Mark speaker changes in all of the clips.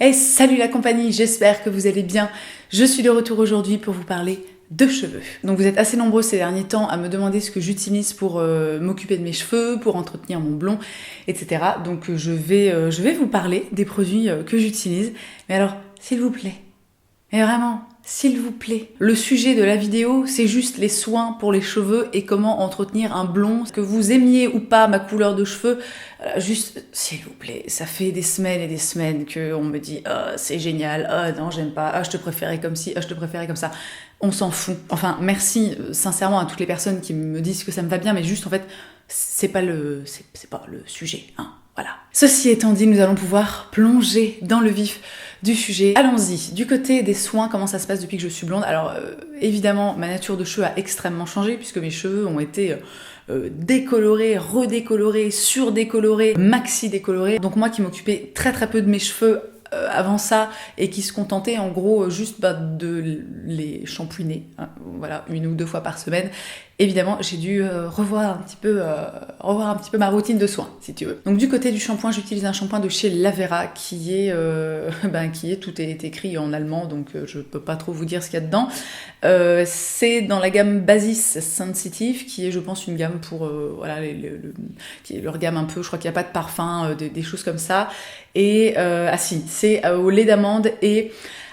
Speaker 1: Hey, salut la compagnie, j'espère que vous allez bien. Je suis de retour aujourd'hui pour vous parler de cheveux. Donc vous êtes assez nombreux ces derniers temps à me demander ce que j'utilise pour m'occuper de mes cheveux, pour entretenir mon blond, etc. Donc je vais vous parler des produits que j'utilise. Mais alors, s'il vous plaît, mais vraiment, s'il vous plaît, le sujet de la vidéo, c'est juste les soins pour les cheveux et comment entretenir un blond. Que vous aimiez ou pas ma couleur de cheveux, juste, s'il vous plaît, ça fait des semaines et des semaines qu'on me dit « Oh, c'est génial, oh non, j'aime pas, oh, je te préférais comme ci, oh, je te préférais comme ça ». On s'en fout. Enfin, merci sincèrement à toutes les personnes qui me disent que ça me va bien, mais juste, en fait, c'est pas le sujet, hein. Voilà. Ceci étant dit, nous allons pouvoir plonger dans le vif du sujet. Allons-y. Du côté des soins, comment ça se passe depuis que je suis blonde? Alors, évidemment, ma nature de cheveux a extrêmement changé puisque mes cheveux ont été décolorés, redécolorés, surdécolorés, maxi-décolorés. Donc moi qui m'occupais très très peu de mes cheveux avant ça et qui se contentait en gros juste de les shampouiner, hein, voilà, 1 ou 2 fois par semaine. Évidemment, j'ai dû revoir un petit peu ma routine de soins, si tu veux. Donc du côté du shampoing, j'utilise un shampoing de chez Lavera qui est tout est écrit en allemand, donc je peux pas trop vous dire ce qu'il y a dedans. C'est dans la gamme Basis Sensitive, qui est, je pense, une gamme pour qui est leur gamme un peu. Je crois qu'il n'y a pas de parfum, des choses comme ça. Et c'est au lait d'amande et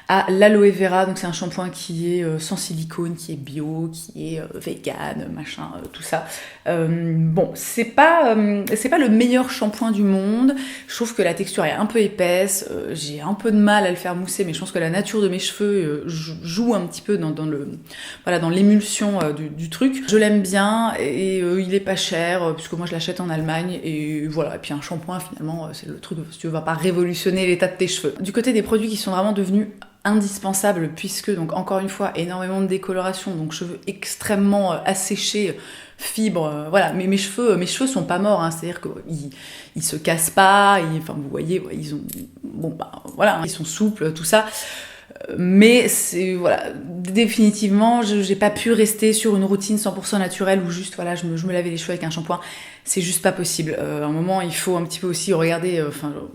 Speaker 1: à l'aloe vera, donc c'est un shampoing qui est sans silicone, qui est bio, qui est vegan, machin, tout ça. Bon, c'est pas le meilleur shampoing du monde. Je trouve que la texture est un peu épaisse. J'ai un peu de mal à le faire mousser, mais je pense que la nature de mes cheveux joue un petit peu dans l'émulsion du truc. Je l'aime bien et il est pas cher puisque moi je l'achète en Allemagne et voilà. Et puis un shampoing finalement, c'est le truc, si tu veux, va pas révolutionner l'état de tes cheveux. Du côté des produits qui sont vraiment devenus indispensable puisque, donc encore une fois, énormément de décoloration, donc cheveux extrêmement asséchés, fibres, voilà, mais mes cheveux sont pas morts, hein, c'est-à-dire qu'ils se cassent pas, vous voyez, ils ont, ils sont souples, tout ça, mais c'est, voilà, définitivement, j'ai pas pu rester sur une routine 100% naturelle où juste, voilà, je me lavais les cheveux avec un shampoing, c'est juste pas possible. À un moment, il faut un petit peu aussi regarder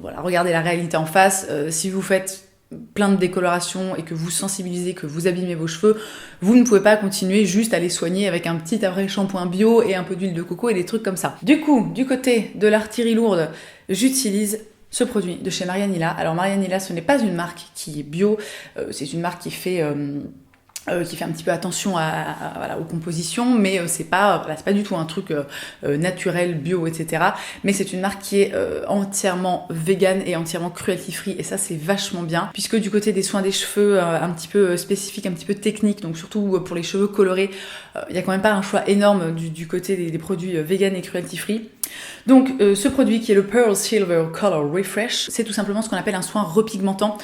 Speaker 1: la réalité en face. Si vous faites plein de décoloration et que vous sensibilisez, que vous abîmez vos cheveux, vous ne pouvez pas continuer juste à les soigner avec un petit après shampoing bio et un peu d'huile de coco et des trucs comme ça. Du coup, du côté de l'artillerie lourde, j'utilise ce produit de chez Marianella. Alors Marianella, ce n'est pas une marque qui est bio, c'est une marque qui fait un petit peu attention aux compositions, mais c'est pas du tout un truc naturel, bio, etc. Mais c'est une marque qui est entièrement vegan et entièrement cruelty free, et ça c'est vachement bien, puisque du côté des soins des cheveux un petit peu spécifiques, un petit peu techniques, donc surtout pour les cheveux colorés, il y a quand même pas un choix énorme du côté des produits vegan et cruelty free. Donc ce produit qui est le Pearl Silver Color Refresh, c'est tout simplement ce qu'on appelle un soin repigmentant,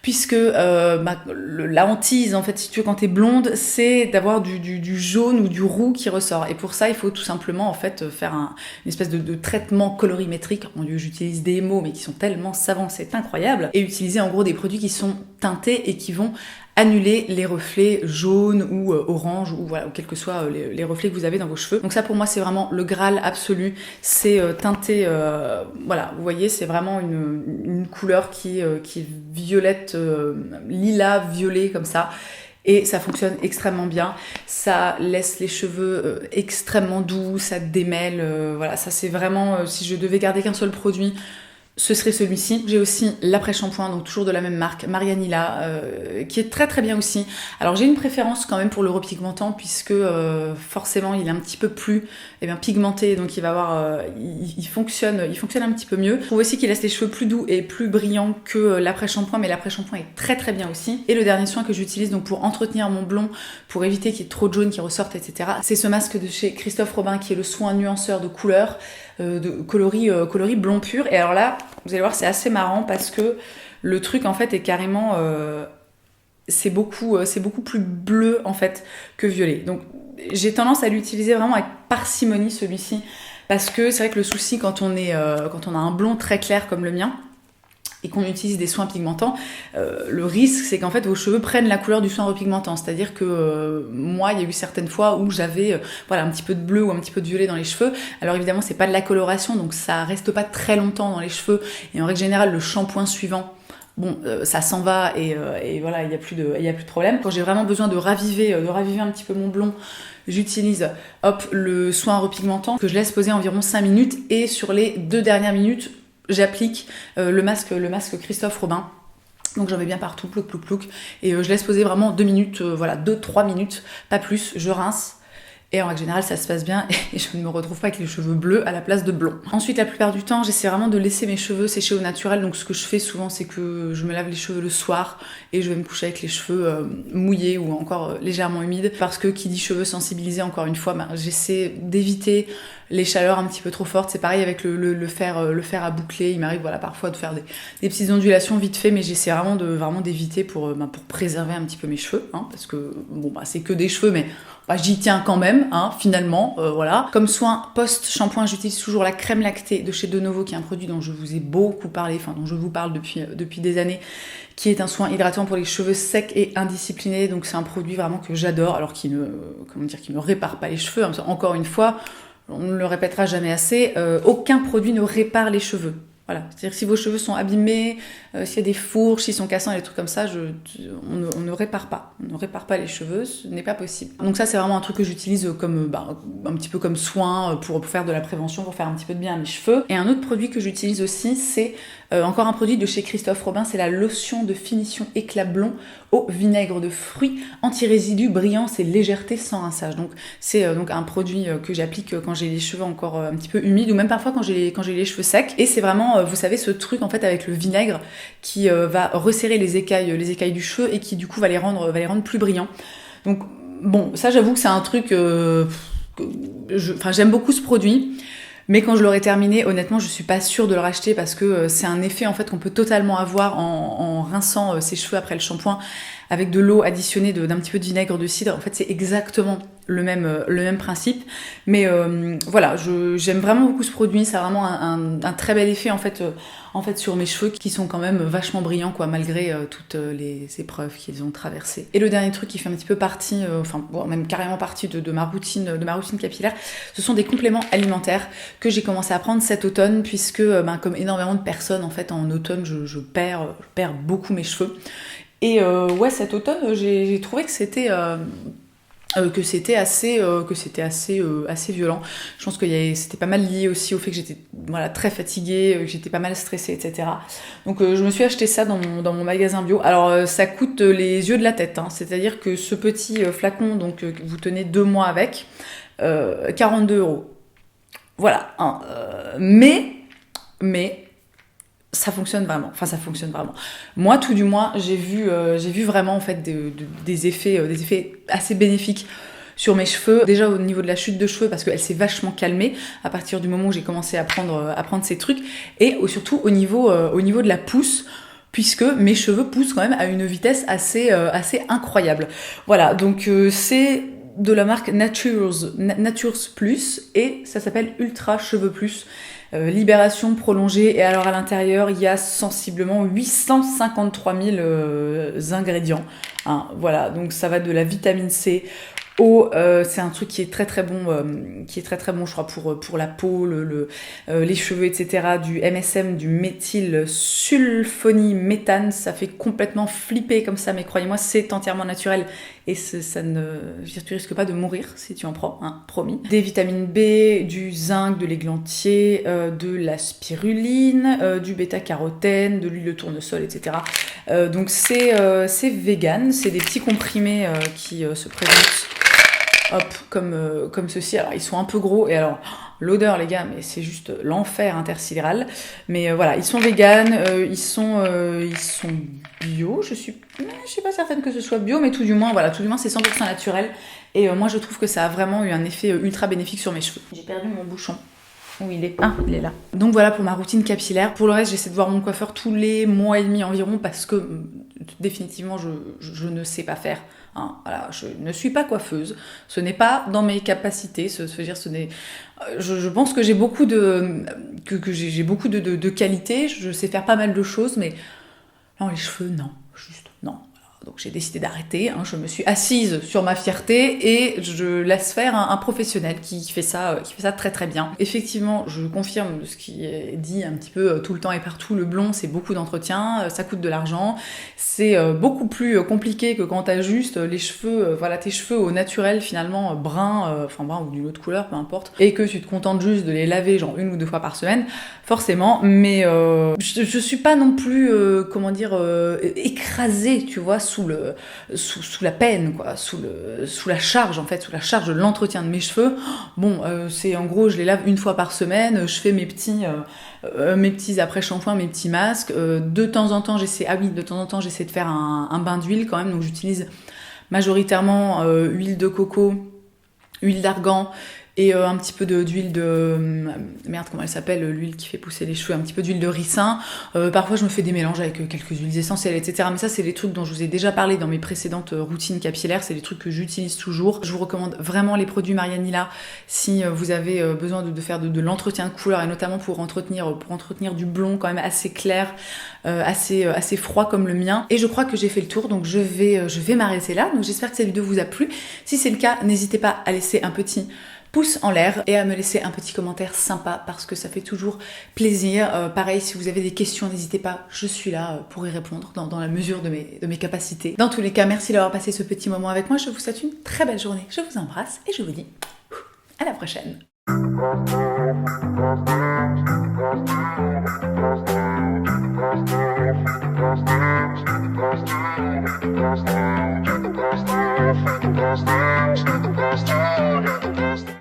Speaker 1: puisque la hantise, en fait, si tu veux, quand t'es blonde, c'est d'avoir du jaune ou du roux qui ressort. Et pour ça, il faut tout simplement, en fait, faire une espèce de traitement colorimétrique. Mon Dieu, j'utilise des mots, mais qui sont tellement savants, c'est incroyable. Et utiliser, en gros, des produits qui sont teintés et qui vont annuler les reflets jaunes ou orange ou voilà, ou quels que soient les reflets que vous avez dans vos cheveux. Donc ça pour moi c'est vraiment le Graal absolu, c'est teinté, voilà, vous voyez, c'est vraiment une couleur qui est violette, lilas, violet comme ça. Et ça fonctionne extrêmement bien, ça laisse les cheveux extrêmement doux, ça démêle, voilà, ça c'est vraiment, si je devais garder qu'un seul produit, ce serait celui-ci. J'ai aussi l'après-shampoing, donc toujours de la même marque, Marianella, qui est très très bien aussi. Alors j'ai une préférence quand même pour le repigmentant, puisque forcément il est un petit peu plus pigmenté, donc il va avoir, il fonctionne un petit peu mieux. Je trouve aussi qu'il laisse les cheveux plus doux et plus brillants que l'après-shampoing, mais l'après-shampoing est très très bien aussi. Et le dernier soin que j'utilise donc pour entretenir mon blond, pour éviter qu'il y ait trop de jaune qui ressorte, etc., c'est ce masque de chez Christophe Robin qui est le soin nuanceur de couleur, de coloris blond pur. Et alors là, vous allez voir, c'est assez marrant parce que le truc en fait est carrément c'est beaucoup plus bleu en fait que violet. Donc j'ai tendance à l'utiliser vraiment avec parcimonie celui-ci, parce que c'est vrai que le souci quand on a un blond très clair comme le mien et qu'on utilise des soins pigmentants, le risque c'est qu'en fait vos cheveux prennent la couleur du soin repigmentant. C'est-à-dire que moi il y a eu certaines fois où j'avais un petit peu de bleu ou un petit peu de violet dans les cheveux. Alors évidemment c'est pas de la coloration, donc ça reste pas très longtemps dans les cheveux, et en règle générale le shampoing suivant bon, ça s'en va et voilà, il n'y a plus de problème. Quand j'ai vraiment besoin de raviver un petit peu mon blond, j'utilise le soin repigmentant que je laisse poser environ 5 minutes et sur les 2 dernières minutes, j'applique le masque Christophe Robin. Donc j'en mets bien partout, plouc plouc plouc, et je laisse poser vraiment 2 minutes, voilà, 2-3 minutes, pas plus, je rince. Et en règle générale, ça se passe bien et je ne me retrouve pas avec les cheveux bleus à la place de blond. Ensuite, la plupart du temps, j'essaie vraiment de laisser mes cheveux sécher au naturel. Donc ce que je fais souvent, c'est que je me lave les cheveux le soir et je vais me coucher avec les cheveux mouillés ou encore légèrement humides. Parce que qui dit cheveux sensibilisés, encore une fois, j'essaie d'éviter les chaleurs un petit peu trop fortes. C'est pareil avec le fer à boucler. Il m'arrive voilà, parfois de faire des petites ondulations vite fait, mais j'essaie vraiment d'éviter pour préserver un petit peu mes cheveux. Hein, parce que bon, c'est que des cheveux, mais j'y tiens quand même, hein, finalement, voilà. Comme soin post-shampoing, j'utilise toujours la crème lactée de chez De Novo, qui est un produit dont je vous ai beaucoup parlé, enfin dont je vous parle depuis des années, qui est un soin hydratant pour les cheveux secs et indisciplinés. Donc c'est un produit vraiment que j'adore, alors qui ne répare pas les cheveux. Hein. Encore une fois, on ne le répétera jamais assez, aucun produit ne répare les cheveux. Voilà, c'est-à-dire que si vos cheveux sont abîmés, s'il y a des fourches, s'ils sont cassants, des trucs comme ça, on ne répare pas. On ne répare pas les cheveux, ce n'est pas possible. Donc ça, c'est vraiment un truc que j'utilise comme un petit peu comme soin pour faire de la prévention, pour faire un petit peu de bien à mes cheveux. Et un autre produit que j'utilise aussi, c'est encore un produit de chez Christophe Robin, c'est la lotion de finition éclat blond au vinaigre de fruits, anti-résidus, brillance et légèreté sans rinçage. Donc c'est donc un produit que j'applique quand j'ai les cheveux encore un petit peu humides ou même parfois quand j'ai les cheveux secs. Et c'est vraiment, vous savez, ce truc en fait avec le vinaigre qui va resserrer les écailles du cheveu et qui du coup va les rendre plus brillants. Donc bon, ça j'avoue que c'est un truc, j'aime beaucoup ce produit. Mais quand je l'aurai terminé, honnêtement, je suis pas sûre de le racheter parce que c'est un effet en fait qu'on peut totalement avoir en rinçant ses cheveux après le shampoing avec de l'eau additionnée d'un petit peu de vinaigre de cidre. En fait, c'est exactement le même principe. Mais voilà, j'aime vraiment beaucoup ce produit. Ça a vraiment un très bel effet en fait sur mes cheveux qui sont quand même vachement brillants quoi, malgré toutes les épreuves qu'ils ont traversées. Et le dernier truc qui fait un petit peu partie, même carrément partie de ma routine capillaire, ce sont des compléments alimentaires que j'ai commencé à prendre cet automne puisque comme énormément de personnes en fait en automne je perds beaucoup mes cheveux. Et cet automne j'ai trouvé que c'était assez violent. Je pense que c'était pas mal lié aussi au fait que j'étais très fatiguée, que j'étais pas mal stressée, etc. Donc je me suis acheté ça dans mon magasin bio. Alors ça coûte les yeux de la tête, hein. C'est-à-dire que ce petit flacon, donc vous tenez 2 mois avec, 42 €. Voilà. Hein. Mais ça fonctionne vraiment. Enfin, ça fonctionne vraiment. Moi, tout du moins, j'ai vu vraiment en fait des effets assez bénéfiques sur mes cheveux. Déjà au niveau de la chute de cheveux, parce qu'elle s'est vachement calmée à partir du moment où j'ai commencé à prendre ces trucs, et surtout au niveau de la pousse, puisque mes cheveux poussent quand même à une vitesse assez incroyable. Voilà. Donc c'est de la marque Natures Plus et ça s'appelle Ultra Cheveux Plus. Libération prolongée, et alors à l'intérieur il y a sensiblement 853 000 ingrédients, hein, voilà, donc ça va de la vitamine C c'est un truc qui est très très bon, je crois pour la peau, les cheveux, etc. Du MSM, du méthylsulfonyméthane, ça fait complètement flipper comme ça, mais croyez-moi c'est entièrement naturel et tu risques pas de mourir si tu en prends, hein, promis. Des vitamines B, du zinc, de l'églantier, de la spiruline, du bêta-carotène, de l'huile de tournesol, etc. Donc c'est vegan, c'est des petits comprimés qui se présentent comme ceci. Alors ils sont un peu gros et alors l'odeur les gars, mais c'est juste l'enfer intersidéral. Mais voilà, ils sont véganes, ils sont bio. Je suis pas certaine que ce soit bio, mais tout du moins c'est 100% naturel. Et moi je trouve que ça a vraiment eu un effet ultra bénéfique sur mes cheveux. J'ai perdu mon bouchon. Où il est ? Ah, il est là. Donc voilà pour ma routine capillaire. Pour le reste, j'essaie de voir mon coiffeur tous les mois et demi environ parce que définitivement, je ne sais pas faire. Hein. Voilà, je ne suis pas coiffeuse. Ce n'est pas dans mes capacités. Je pense que j'ai beaucoup de qualités. Je sais faire pas mal de choses, mais non, les cheveux, non. Juste, non. Donc j'ai décidé d'arrêter, hein, je me suis assise sur ma fierté et je laisse faire un professionnel qui fait ça très très bien. Effectivement, je confirme ce qui est dit un petit peu tout le temps et partout, le blond c'est beaucoup d'entretien, ça coûte de l'argent, c'est beaucoup plus compliqué que quand t'as juste les cheveux, tes cheveux au naturel finalement brun ou d'une autre couleur, peu importe, et que tu te contentes juste de les laver genre 1 ou 2 fois par semaine, forcément, mais je suis pas non plus, écrasée, tu vois, sous la peine, quoi, sous la charge, en fait, sous la charge de l'entretien de mes cheveux. Bon, c'est en gros, je les lave 1 fois par semaine, je fais mes petits après-shampoings, mes petits masques. De temps en temps, j'essaie de faire un bain d'huile quand même, donc j'utilise majoritairement huile de coco, huile d'argan, et un petit peu d'huile comment elle s'appelle, l'huile qui fait pousser les cheveux, un petit peu d'huile de ricin. Parfois je me fais des mélanges avec quelques huiles essentielles, etc. Mais ça c'est les trucs dont je vous ai déjà parlé dans mes précédentes routines capillaires, c'est les trucs que j'utilise toujours. Je vous recommande vraiment les produits Marianila si vous avez besoin de faire de l'entretien de couleur, et notamment pour entretenir du blond quand même assez clair, assez froid comme le mien. Et je crois que j'ai fait le tour, donc je vais m'arrêter là. Donc j'espère que cette vidéo vous a plu. Si c'est le cas, n'hésitez pas à laisser un petit pouce en l'air et à me laisser un petit commentaire sympa parce que ça fait toujours plaisir. Pareil, si vous avez des questions, n'hésitez pas, je suis là pour y répondre dans la mesure de mes capacités. Dans tous les cas, merci d'avoir passé ce petit moment avec moi. Je vous souhaite une très belle journée. Je vous embrasse et je vous dis à la prochaine.